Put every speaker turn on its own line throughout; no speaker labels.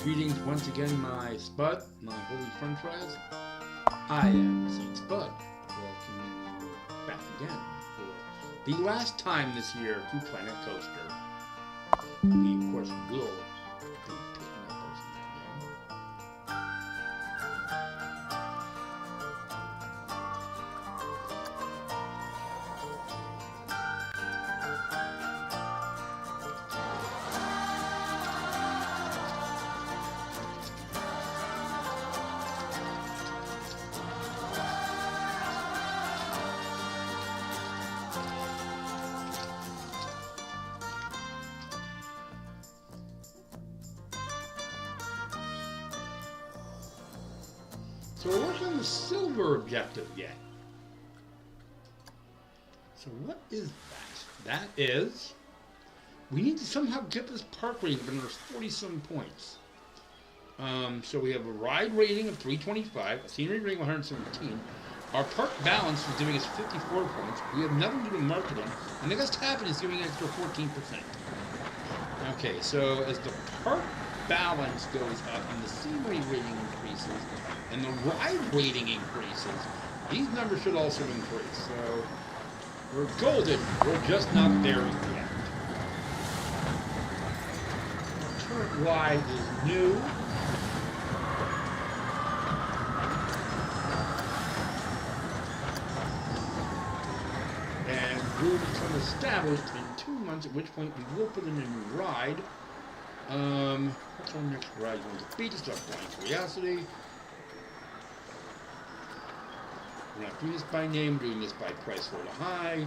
Greetings once again, my Spud, my holy french fries. I am Saint Spud, welcoming you back again for the last time this year to Planet Coaster. We, of course, will be picking up our scenario. So we're working on the silver objective yet. So what is that? That is, we need to somehow get this park rating up another 40-some points. So we have a ride rating of 325, a scenery rating of 117. Our park balance is giving us 54 points. We have nothing to do with marketing, and the next happen is giving an extra 14%. Okay, so as the park balance goes up and the scenery rating increases and the ride rating increases, these numbers should also increase. So we're golden. We're just not there yet. Our current ride is new. And will become established in 2 months, at which point we will put in a new ride. What's our next ride going to be? Just our Flying Curiosity. We're not doing this by name, we're doing this by price low to high.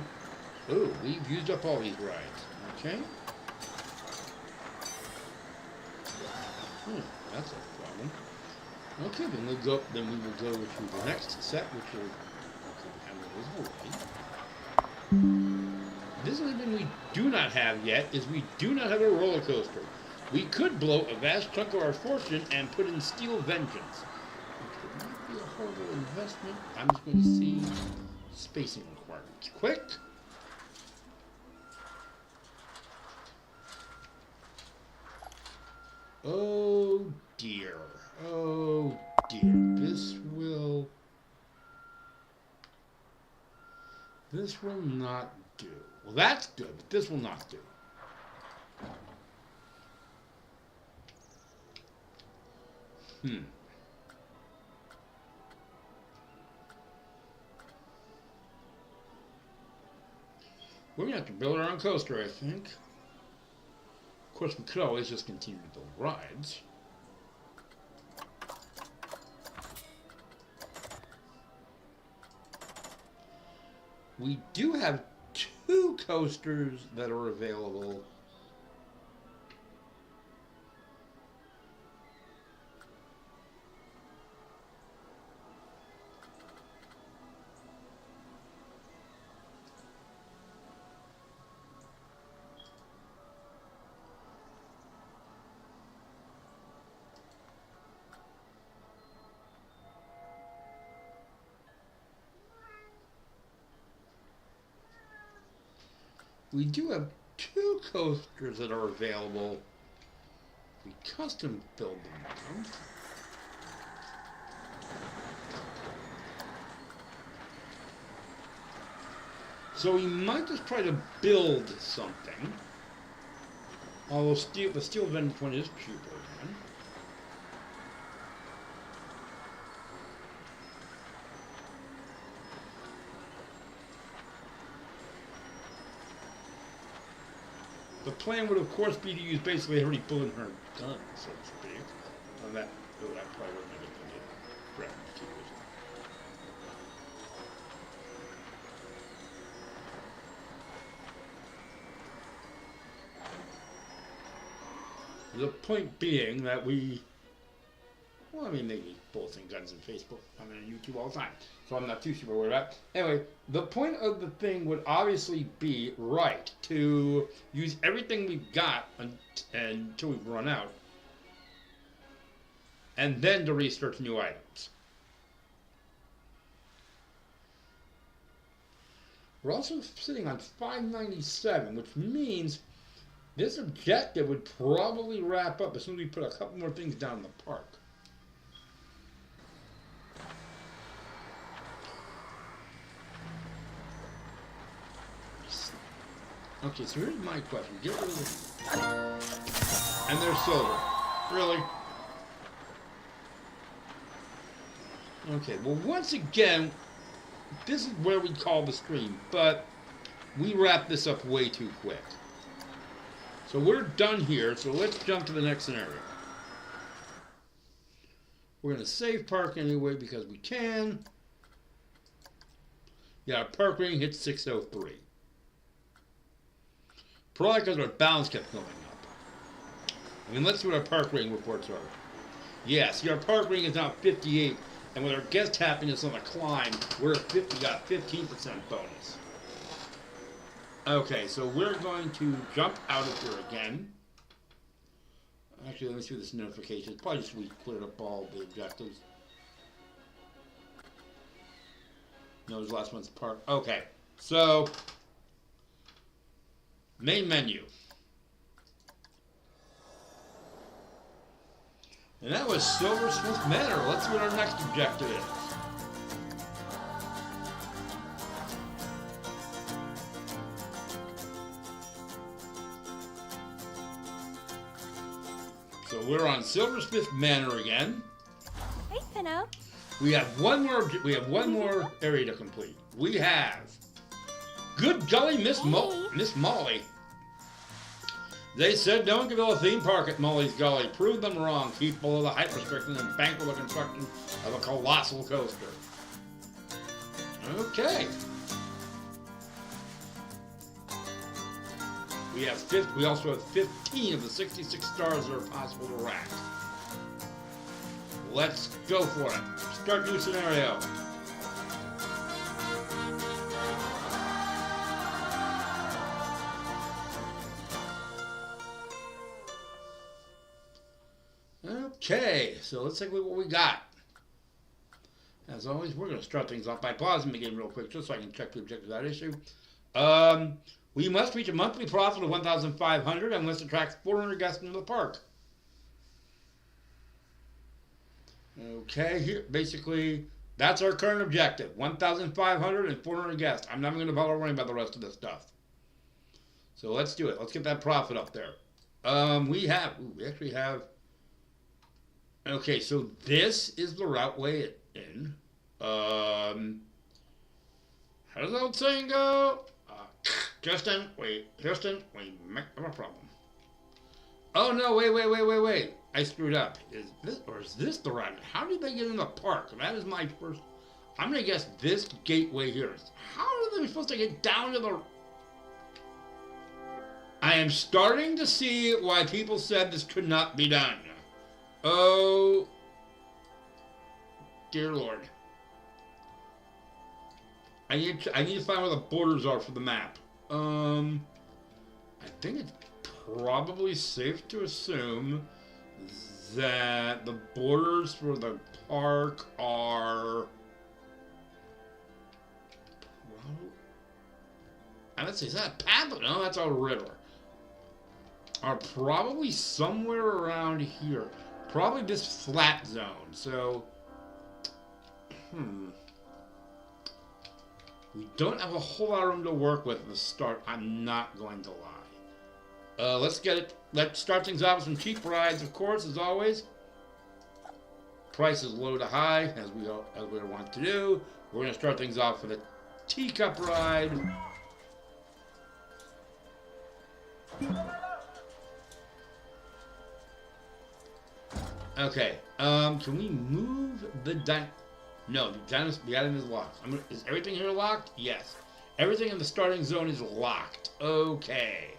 Oh, we've used up all these rides. Okay. That's a problem. Okay, then we will go to the next set, which will have an invisible ride. This is the thing we do not have yet, is we do not have a roller coaster. We could blow a vast chunk of our fortune and put in Steel Vengeance, which would not be a horrible investment. I'm just going to see spacing requirements. Quick! Oh dear. Oh dear. This will not do. Well, that's good, but this will not do. We're going to have to build our own coaster, I think. Of course, we could always just continue to build rides. We do have 2 coasters that are available. We do have 2 coasters that are available. We custom build them. So we might just try to build something. Although the Steel Vengeance one is cheaper again. The plan would, of course, be to use basically every bullet in her gun, so to speak. On that, that probably wouldn't have been correct. The point being that well, I mean, they use bullets and guns on Facebook. I'm on YouTube all the time, so I'm not too super worried about it. Anyway, the point of the thing would obviously be, right, to use everything we've got until we've run out, and then to research new items. We're also sitting on 597, which means This objective would probably wrap up as soon as we put a couple more things down in the park. Okay, so here's my question. Get rid of this. And there's silver. Really? Okay, well, once again, this is where we call the stream, but we wrap this up way too quick. So we're done here, so let's jump to the next scenario. We're going to save park anyway because we can. Yeah, our park rating hits 603. Probably because our balance kept going up. I mean, let's see what our park rating reports are. Yeah, see, our park rating is now 58, and with our guest happiness on the climb, we're at 50, got 15% bonus. Okay, so we're going to jump out of here again. Actually, let me see this notification. It's probably just we cleared up all the objectives. No, it was last month's park. Okay, so main menu. And that was Silversmith Manor. Let's see what our next objective is. So we're on Silversmith Manor again.
Hey, Finno.
We have one more area to complete. We have Good Golly Miss Molly. They said don't give a theme park at Molly's Gully. Prove them wrong. Keep below the height restriction and bankroll the construction of a colossal coaster. Okay. We also have 15 of the 66 stars that are possible to rack. Let's go for it. Start new scenario. Okay, so let's take a look at what we got. As always, we're going to start things off by pausing the game real quick just so I can check the objectives of that issue. We must reach a monthly profit of 1,500 and must attract 400 guests into the park. Okay, here, basically, that's our current objective. 1,500 and 400 guests. I'm not going to bother worrying about the rest of this stuff. So let's do it. Let's get that profit up there. We actually have... Okay, so this is the route way in. How does that old saying go? Justin, wait, I have a problem. Oh no, wait. I screwed up. Is this the route? How did they get in the park? That is my first. I'm gonna guess this gateway here. How are they supposed to get down to the... I am starting to see why people said this could not be done. Oh, dear Lord. I need to find where the borders are for the map. I think it's probably safe to assume that the borders for the park are... Let's see, is that a path? No, that's a river. Are probably somewhere around here. Probably this flat zone. So, we don't have a whole lot of room to work with at the start. I'm not going to lie. Let's start things off with some cheap rides, of course, as always. Prices low to high, as we want to do. We're going to start things off with a teacup ride. Okay, can we move the No, the item is locked. Is everything here locked? Yes. Everything in the starting zone is locked. Okay.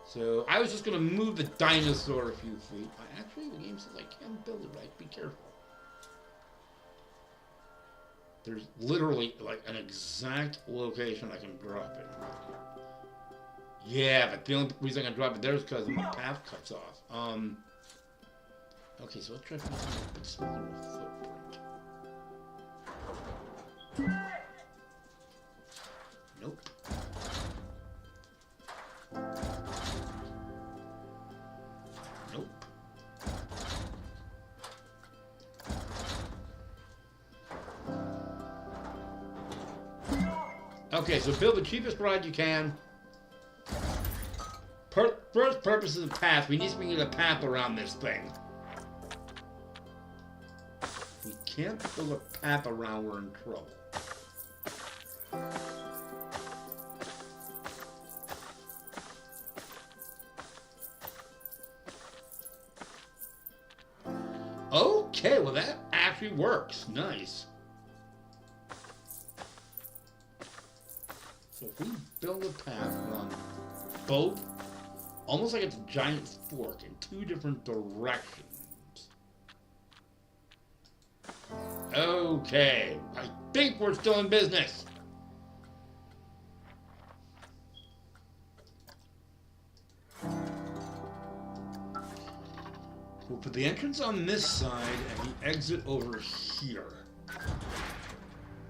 So, I was just going to move the dinosaur a few feet. Actually, the game says I can't build it right. Be careful. There's literally, like, an exact location I can drop it. Yeah, but the only reason I can drop it there is because my path cuts off. Okay, so let's try to find a bit smaller footprint. Nope. Okay, so build the cheapest ride you can. First purpose of the path, we need to get a path around this thing. We can't build a path around, we're in trouble. Okay, well that actually works. Nice. So if we build a path around both, almost like it's a giant fork in two different directions. Okay, I think we're still in business. We'll put the entrance on this side and the exit over here.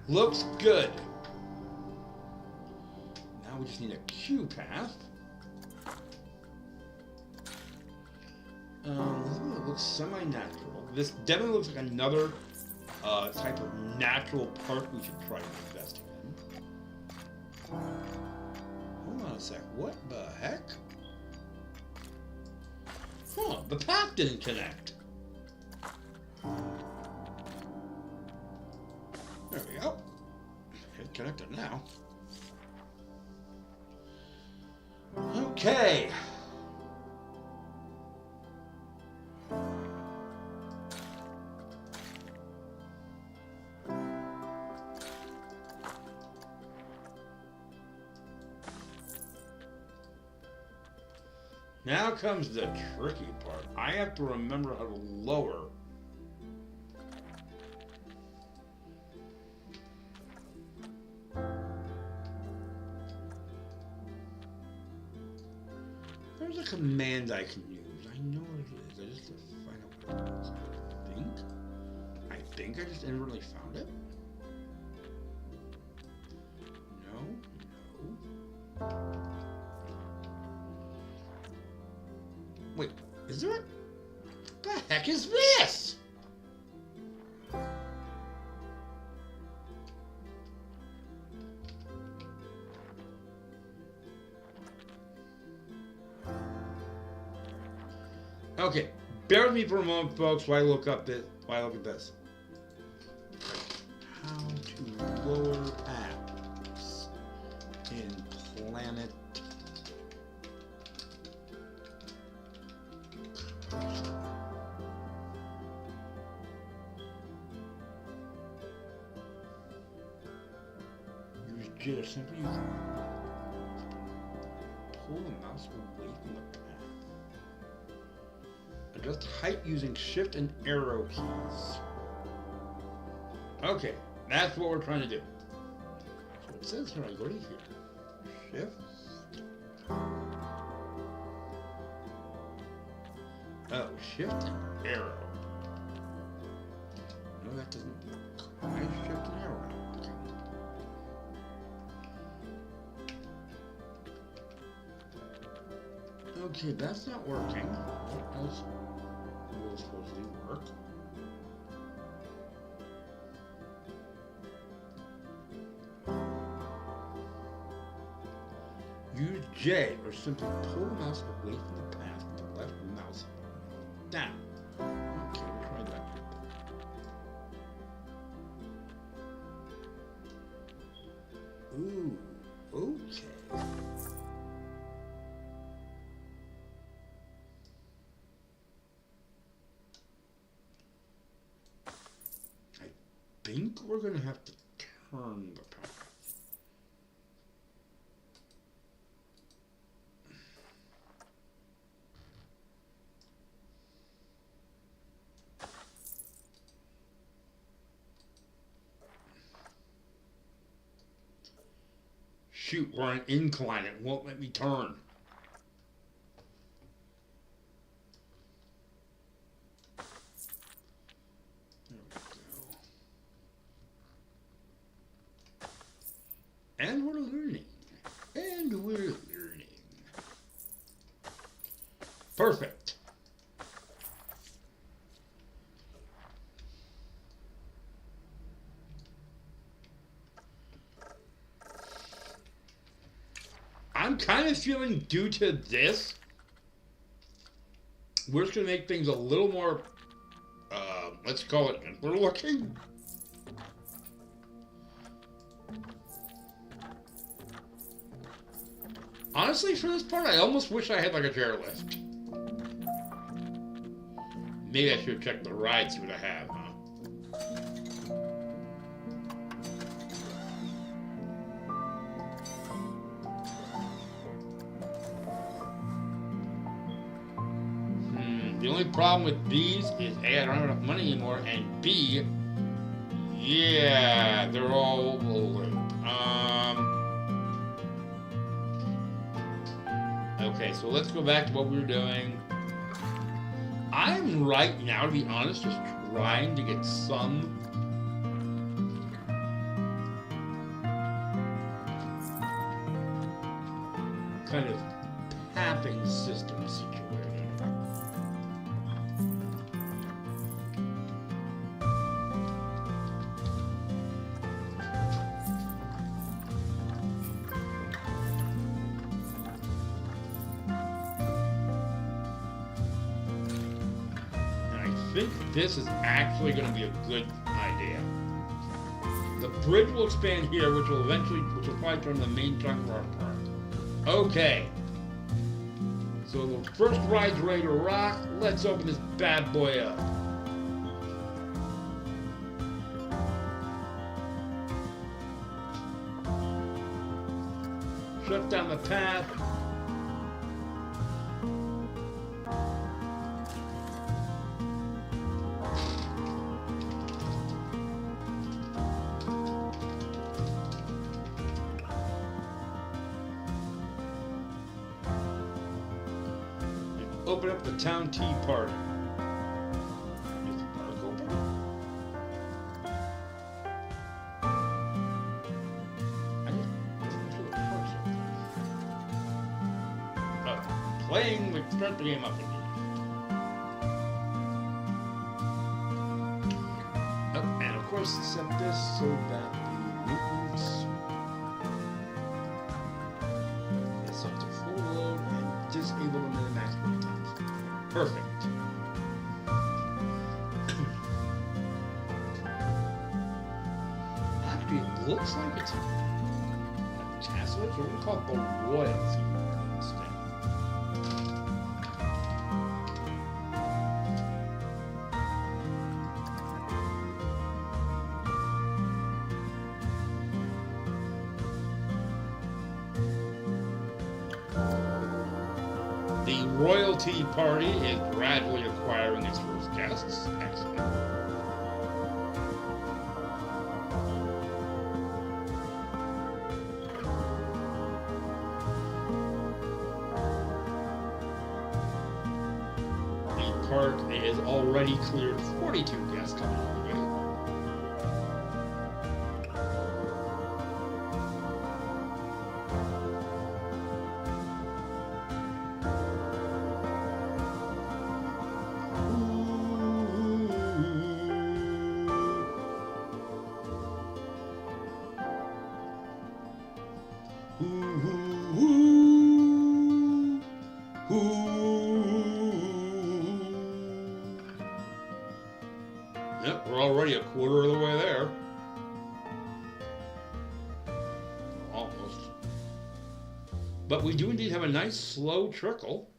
Looks good. Now we just need a queue path. It looks semi-natural. This definitely looks like another type of natural park we should try to invest in. Hold on a sec. What the heck? Huh, the path didn't connect. There we go. It connected now. Okay. Now comes the tricky part. I have to remember how to lower. There's a command I can use. I know what it is. I just have to find out what it is. I think I just inadvertently found it. No. Wait, is there what the heck is this? Okay, bear with me for a moment, folks, while I look at this. How to lower apps in Planet. Just simply pull the mouse away from the path. Adjust height using shift and arrow keys. Okay, that's what we're trying to do. So it says here, I go to here. Shift. Oh, shift and arrow. No, that doesn't work. Why shift and arrow? Okay, that's not working. What else will supposedly work? Use J or simply pull the mouse away from the path with the left mouse down. Okay, we'll try that. Ooh, okay. I think we're going to have to turn the path. Shoot, we're on an incline. It won't let me turn. And we're learning. And we're learning. Perfect. kind of feeling due to this, we're just going to make things a little more, let's call it simpler looking. Honestly, for this part, I almost wish I had like a chairlift. Maybe I should check the ride, see what I have, huh? The only problem with these is A, I don't have enough money anymore, and B, yeah, they're all over the loop. Okay, so let's go back to what we were doing. I'm right now, to be honest, just trying to get some kind of tapping system situated. I think this is actually going to be a good idea. The bridge will expand here, which will probably turn the main chunk of our park. Okay. So the first ride's ready to rock. Let's open this bad boy up. Shut down the path. Open up the town tea party. Is the park open? I just feel the park's open. Oh, playing, let's start the game up again. Oh, and of course set this so that the mutants get set to full load and disable them in the maximum time. Perfect. Actually, it looks like it's a castle, so we're going to call it the Royalty instead. The Royalty Party is gradually acquiring its first guests. Excellent. The park is already cleared 42 guests coming on the way. Yep, we're already a quarter of the way there. Almost. But we do indeed have a nice slow trickle.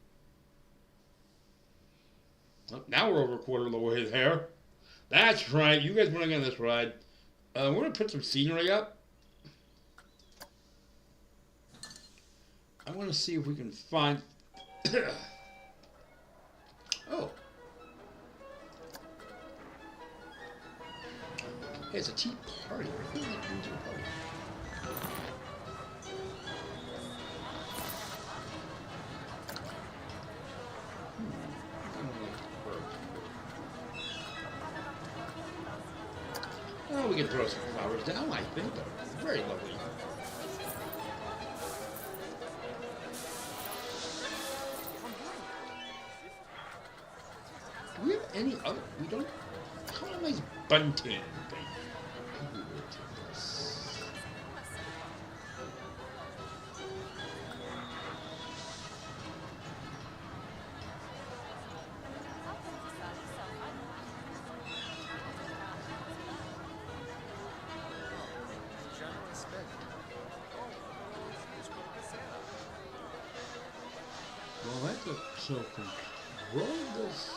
Oh, now we're over a quarter of the way there. That's right, you guys want to get on this ride. We're going to put some scenery up. I want to see if we can find... Oh. Hey, it's a tea party. Where do you like to tea party? Oh, we can throw some flowers down, I think. Very lovely. Do we have any other? We don't. How about nice bunting thing? Maybe we'll take this. So control this.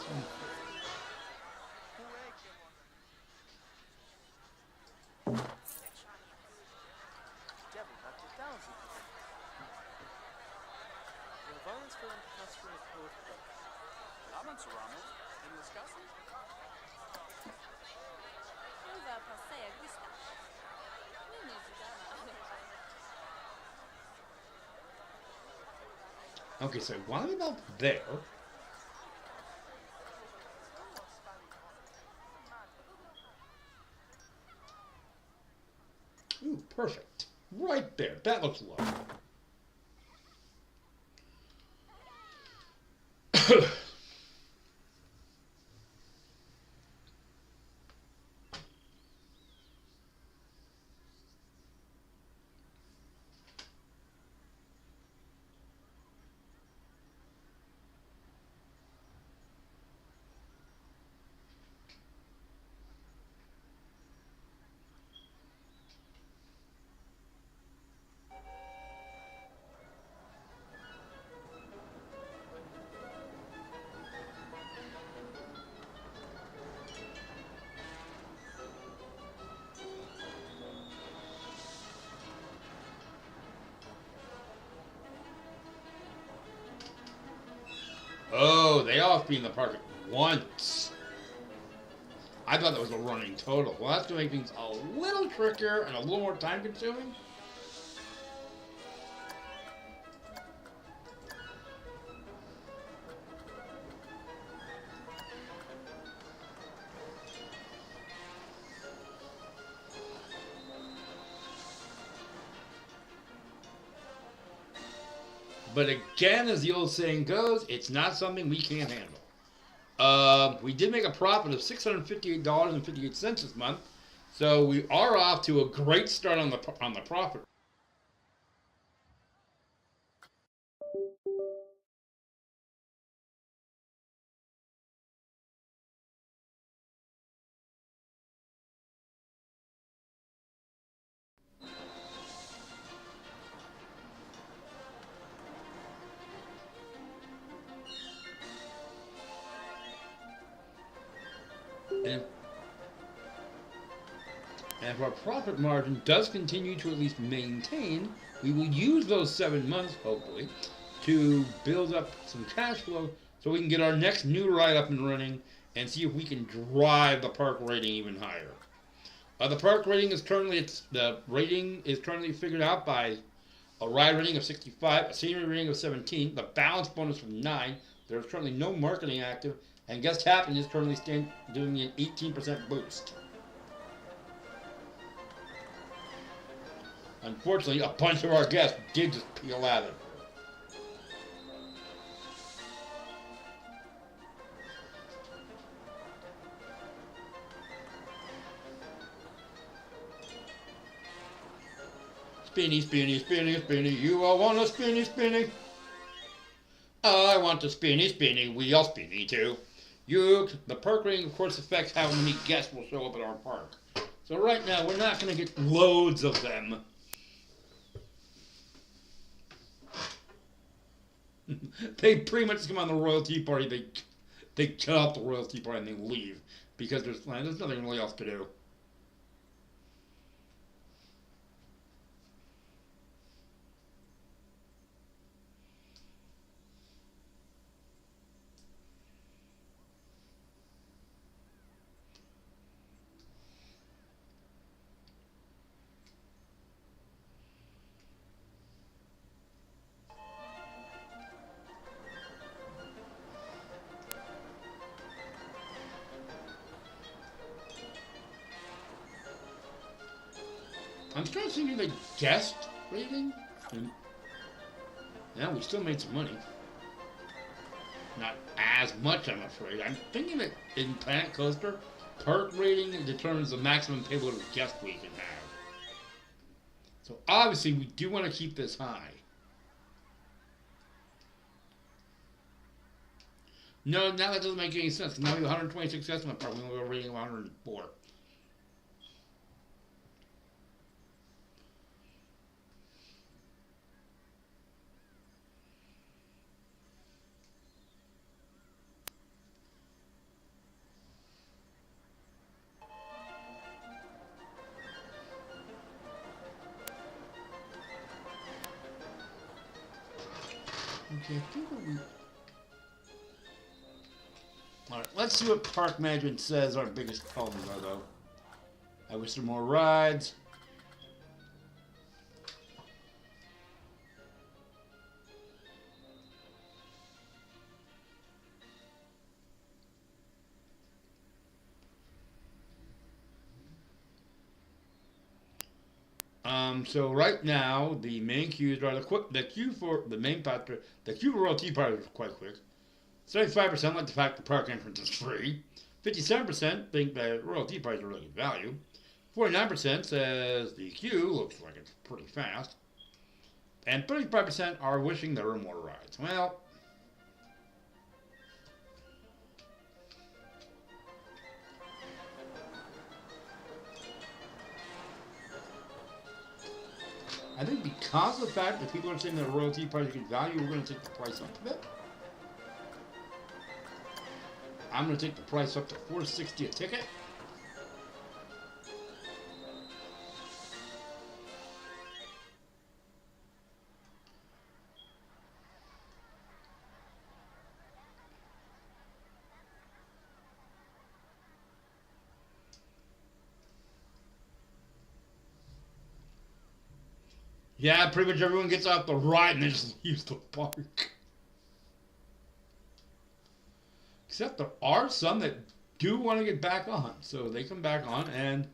Okay, so why about there? Ooh, perfect. Right there. That looks low. Oh, they all have to be in the park at once. I thought that was a running total. Well, that's going to make things a little trickier and a little more time consuming. But again, as the old saying goes, it's not something we can't handle. We did make a profit of $658.58 this month, so we are off to a great start on the profit. And if our profit margin does continue to at least maintain, we will use those 7 months, hopefully, to build up some cash flow so we can get our next new ride up and running and see if we can drive the park rating even higher. The park rating is currently figured out by a ride rating of 65, a scenery rating of 17, the balance bonus from 9. There's currently no marketing active, and guest happiness is currently doing an 18% boost. Unfortunately, a bunch of our guests did just peel out of it. Spinny, spinny, spinny, spinny, you all want a spinny, spinny. I want a spinny, spinny, we all spinny too. The park rating, of course, affects how many guests will show up at our park. So right now, we're not going to get loads of them. They pretty much come on the Royal Tea Party. They cut off the Royal Tea Party and they leave because there's nothing really else to do. I'm trying to think of the guest rating. And yeah, we still made some money. Not as much, I'm afraid. I'm thinking that in Planet Coaster, park rating determines the maximum payload of guest we can have. So obviously, we do want to keep this high. No, now that doesn't make any sense. Now we have 126 guests in the park. We only have a rating of 104. Okay, I think we... Alright, let's see what park management says our biggest problems are, though. I wish there were more rides. So right now, the main queues are the queue for the main factor. The queue for Royal Tea Party is quite quick. 75% like the fact the park entrance is free. 57% think that Royal Tea Party is a really good value. 49% says the queue looks like it's pretty fast. And 35% are wishing there were more rides. Well, I think because of the fact that people are saying that Royal Tea Party is a good value, we're going to take the price up a bit. I'm going to take the price up to $4.60 a ticket. Yeah, pretty much everyone gets off the ride and they just leaves the park. Except there are some that do want to get back on. So they come back on and,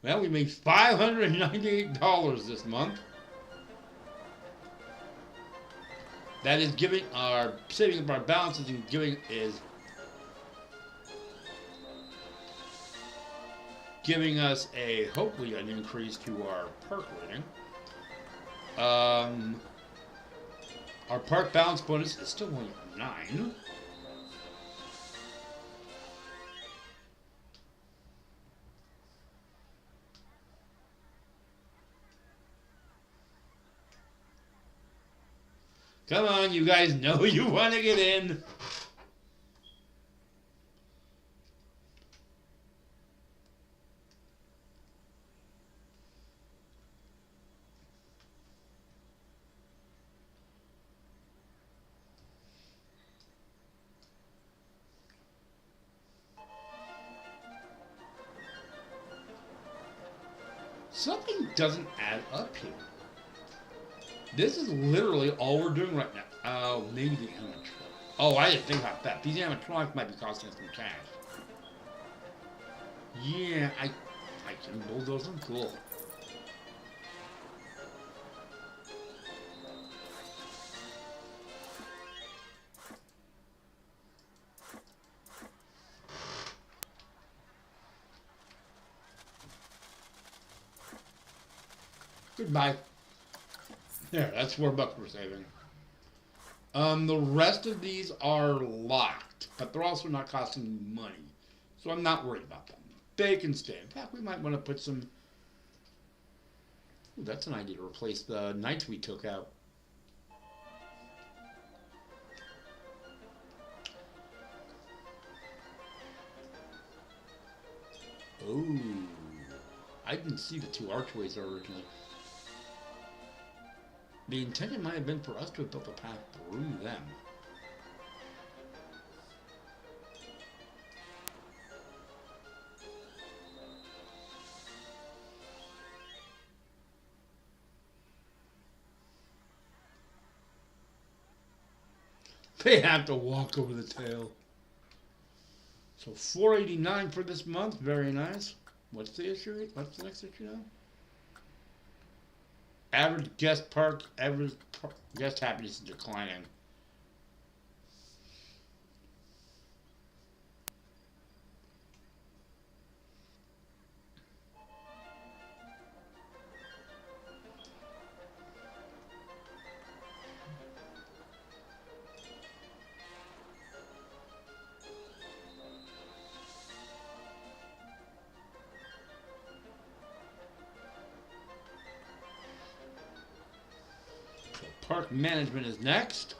well, we made $598 this month. That is giving our, saving up our balances and giving us a, hopefully an increase to our park rating. Our park balance bonus is still only at 9. Come on, you guys know you want to get in. Something doesn't add up here. This is literally all we're doing right now. Oh, maybe the animatronic. Oh, I didn't think about that. These animatronics might be costing us some cash. Yeah, I can bulldoze them. Cool. Goodbye. There, that's $4 we're saving. The rest of these are locked, but they're also not costing money. So I'm not worried about them. They can stay. In fact, we might want to put some... Ooh, that's an idea to replace the knights we took out. Oh, I didn't see the 2 archways originally. The intention might have been for us to have built a path through them. They have to walk over the tail. So $4.89 for this month. Very nice. What's the issue? What's the next issue now? Average guest happiness is declining. Park management is next.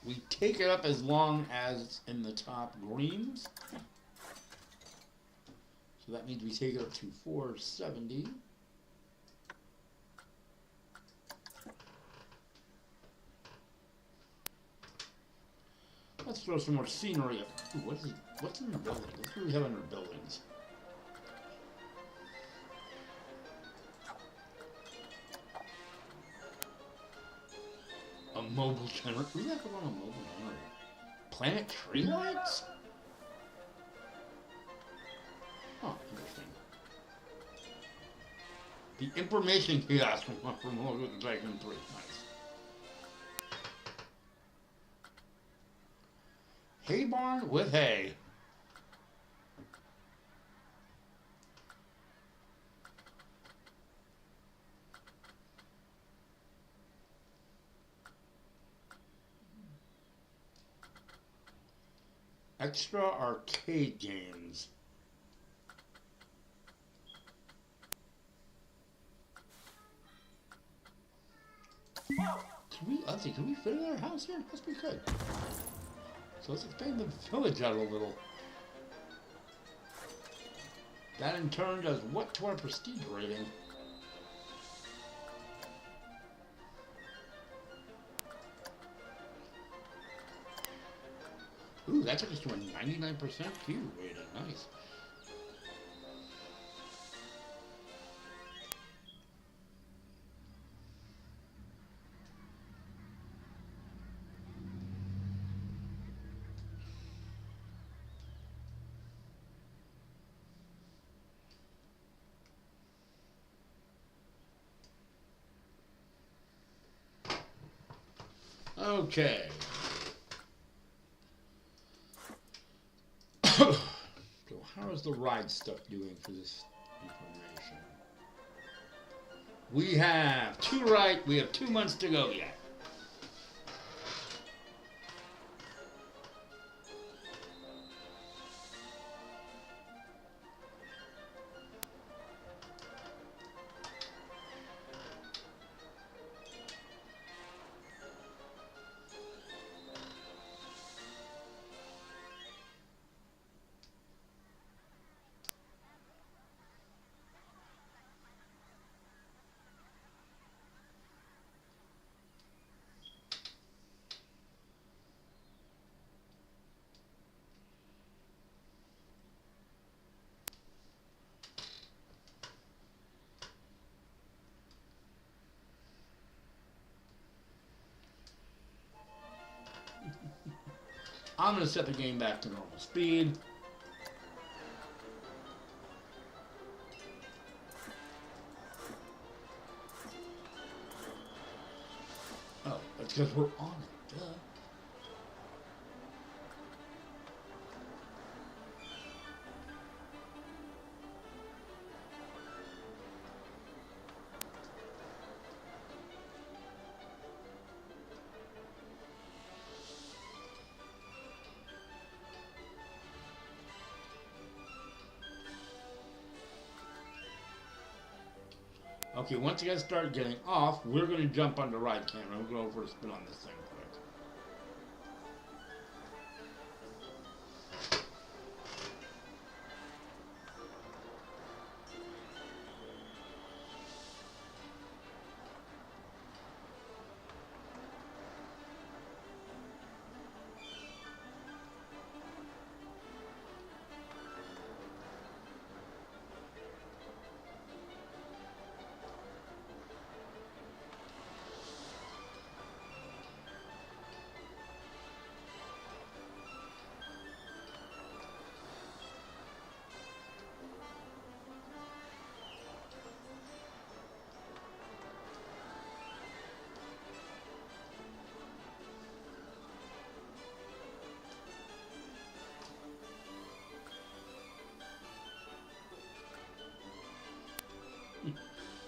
We take it up as long as it's in the top greens. So that means we take it up to 470. Let's throw some more scenery up. Ooh, what's in the building? What do we have under buildings? A mobile generator. Who's that on a mobile generator? Planet Tree Lights? Oh, interesting. The information kiosk from Dragon 3. Nice. Hay barn with hay. Extra arcade games. Can we fit in our house here? Must be good. So let's expand the village out a little. That in turn does what to our prestige rating? Ooh, that took us to a 99% Q rating. Nice. Okay. So how is the ride stuff doing for this information? We have we have 2 months to go yet. I'm going to set the game back to normal speed. Oh, that's because we're on it. Duh. Okay, once you guys start getting off, we're going to jump on the ride camera. We'll go for a spin on this thing quick.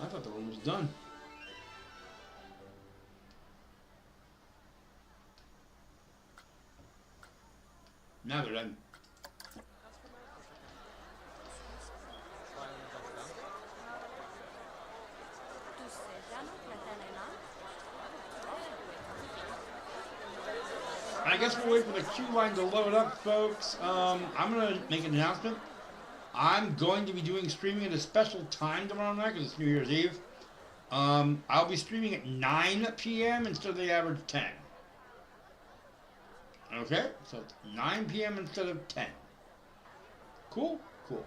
I thought the room was done. Now they're done. I guess we'll wait for the queue line to load up, folks. I'm going to make an announcement. I'm going to be doing streaming at a special time tomorrow night because it's New Year's Eve. I'll be streaming at 9 p.m. instead of the average 10. Okay, so it's 9 p.m. instead of 10. Cool? Cool.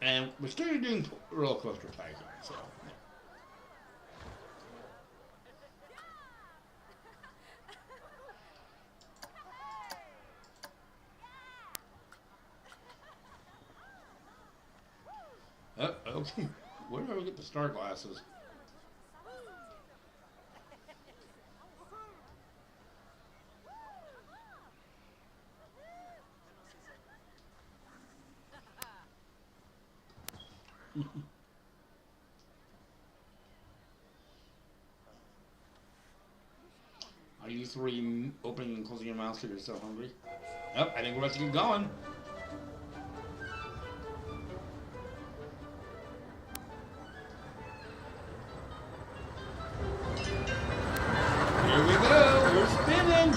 And we're still doing roller coaster tycoon, so. Okay. Where do I get the star glasses? Are you three opening and closing your mouths because you're so hungry? Yep, I think we're about to get going. Here we go. We're spinning.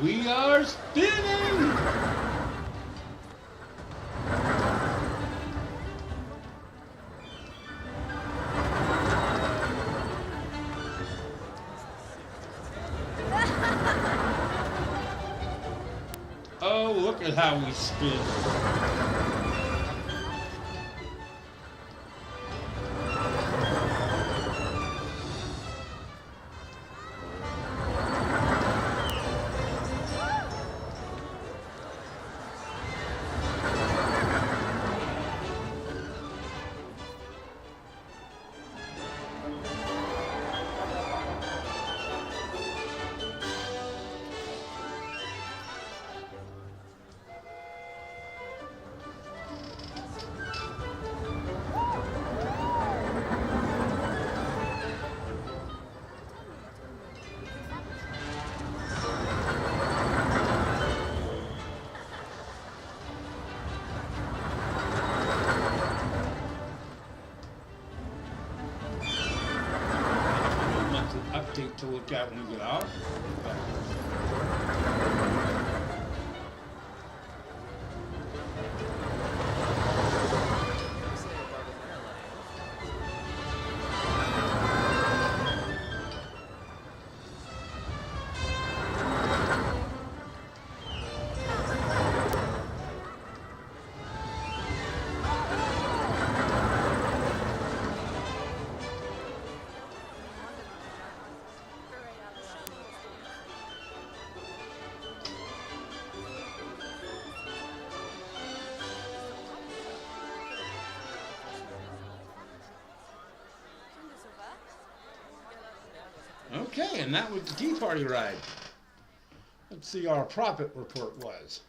We are spinning. Oh, look at how we spin. To look at when we get out. Okay, and that was the Tea Party ride. Let's see, our profit report was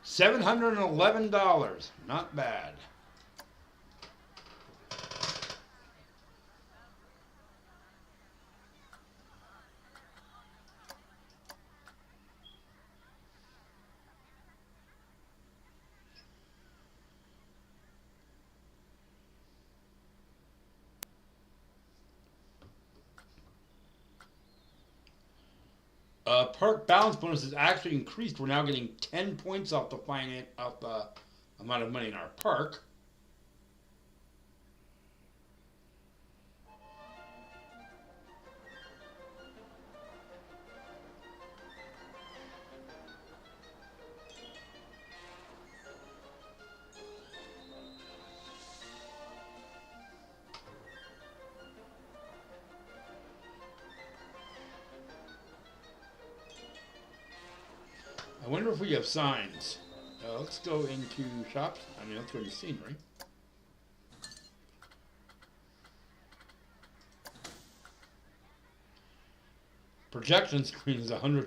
$711. Not bad. Park balance bonus has actually increased. We're now getting 10 points off the amount of money in our park. I wonder if we have signs. Let's go into shops. Let's go into scenery. Projection screen is $100.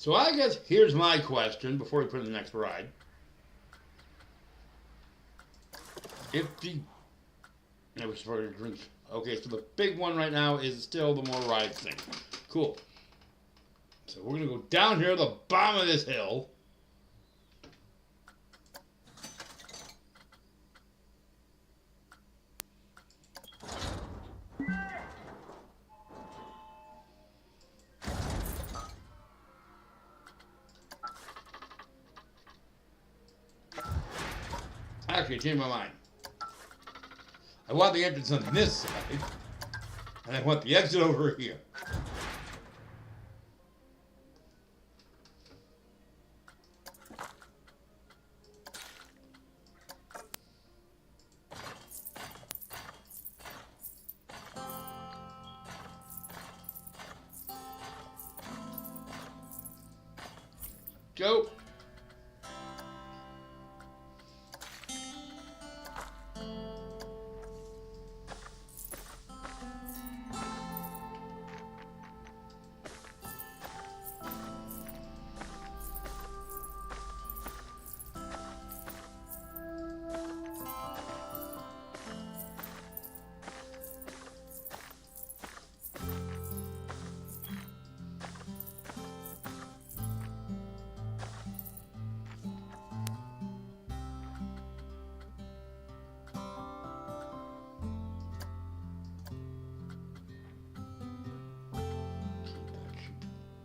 So I guess here's my question before we put in the next ride. If the I was starting to drink. Okay, so the big one right now is still the more ride thing. Cool. So we're gonna go down here to the bottom of this hill. Actually, I changed my mind. I want the entrance on this side, and I want the exit over here. Go.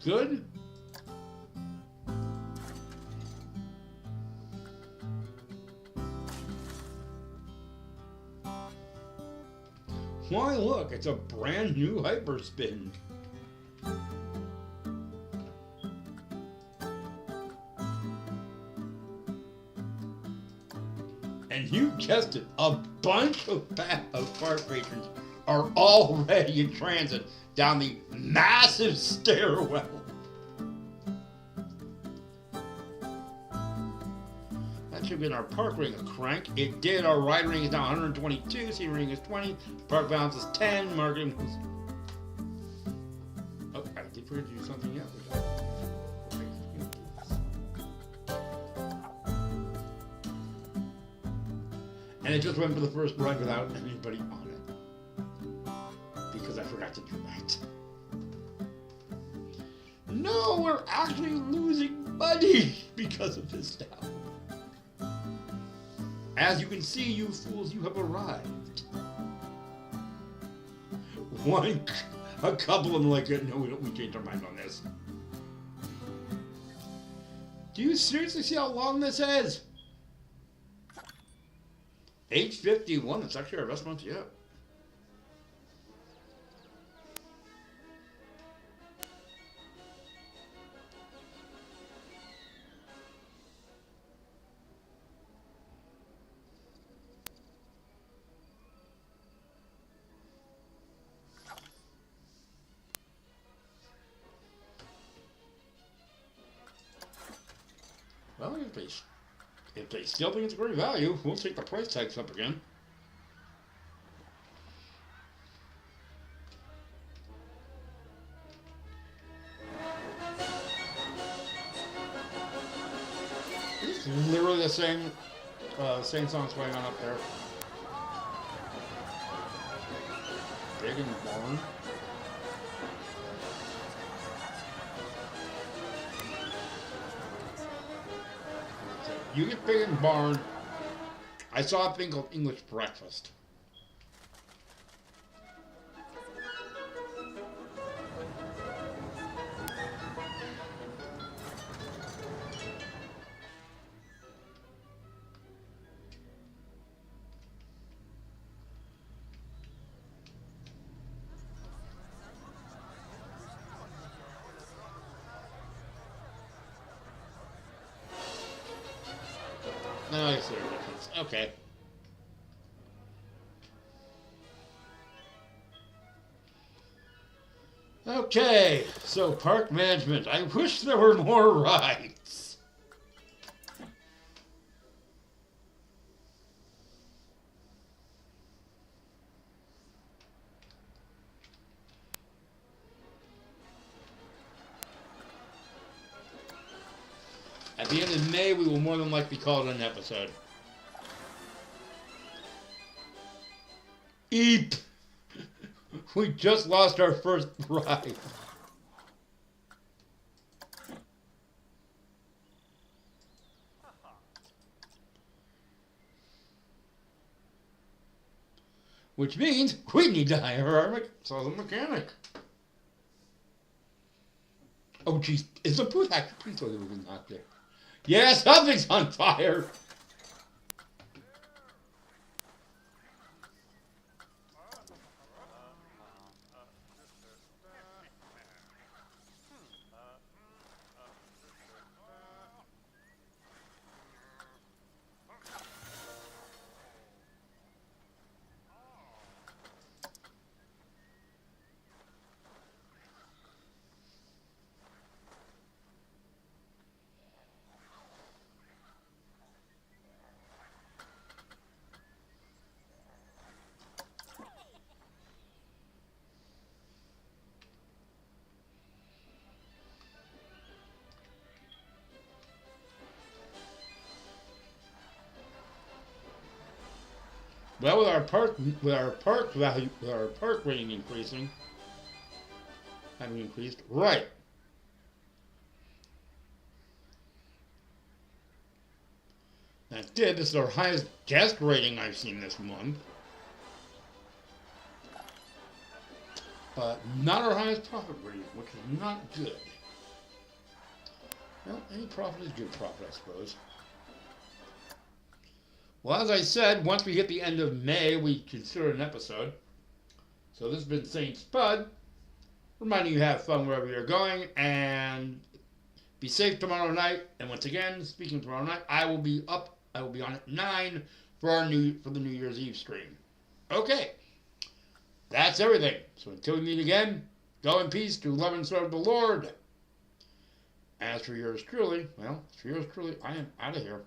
Good. Why, look, it's a brand new Hyperspin. And you guessed it, a bunch of park patrons are already in transit down the massive stairwell. That should have been our park ring a crank. It did. Our ride ring is now 122, seat ring is 20, park balance is 10, marketing was... Oh, I did forget to do something else. And it just went for the first ride without anybody on it. Because I forgot to do that. No, we're actually losing money because of this now. As you can see, you fools, you have arrived. A couple of them like, no, we changed our mind on this. Do you seriously see how long this is? 8:51, it's actually our best month yet. Well, if they still think it's a great value, we'll take the price tags up again. It's literally the same song's going on up there. Big and barn. You get big and barn. I saw a thing called English breakfast. No, I see the difference. Okay. Okay, so park management. I wish there were more rides. At the end of May, we will more than likely call it an episode. Eep! We just lost our first ride. Which means we need to hire our mechanic. Oh, jeez. Is the booth actually? Please tell me we can knock there. Yeah, something's on fire. Well, with our park rating increasing, having increased, right? That did. This is our highest guest rating I've seen this month, but not our highest profit rating, which is not good. Well, any profit is good profit, I suppose. Well, as I said, once we hit the end of May, we consider an episode. So this has been Saint Spud, reminding you to have fun wherever you're going, and be safe tomorrow night. And once again, speaking tomorrow night, I will be on at 9 for the New Year's Eve stream. Okay, that's everything. So until we meet again, go in peace to love and serve the Lord. As for yours truly, I am out of here.